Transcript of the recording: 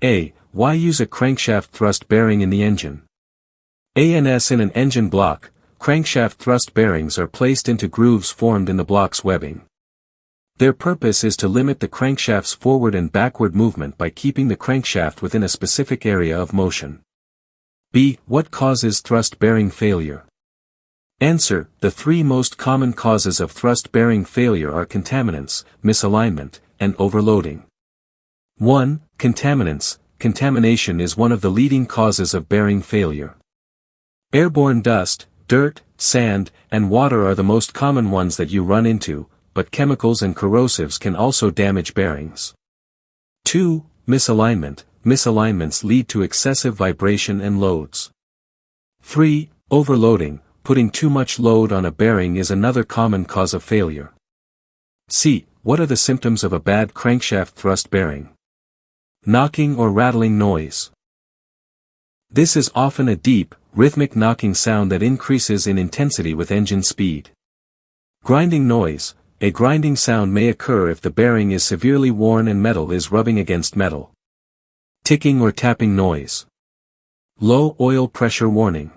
A. Why use a crankshaft thrust bearing in the engine? ANS in an engine block, crankshaft thrust bearings are placed into grooves formed in the block's webbing. Their purpose is to limit the crankshaft's forward and backward movement by keeping the crankshaft within a specific area of motion. B. What causes thrust bearing failure? Answer: the three most common causes of thrust bearing failure are contaminants, misalignment, and overloading. 1. Contaminants. Contamination is one of the leading causes of bearing failure. Airborne dust, dirt, sand, and water are the most common ones that you run into, but chemicals and corrosives can also damage bearings. 2. Misalignment. Misalignments lead to excessive vibration and loads. 3. Overloading. Putting too much load on a bearing is another common cause of failure. C. What are the symptoms of a bad crankshaft thrust bearing? Knocking or rattling noise. This is often a deep, rhythmic knocking sound that increases in intensity with engine speed. Grinding noise. A grinding sound may occur if the bearing is severely worn and metal is rubbing against metal. Ticking or tapping noise. Low oil pressure warning.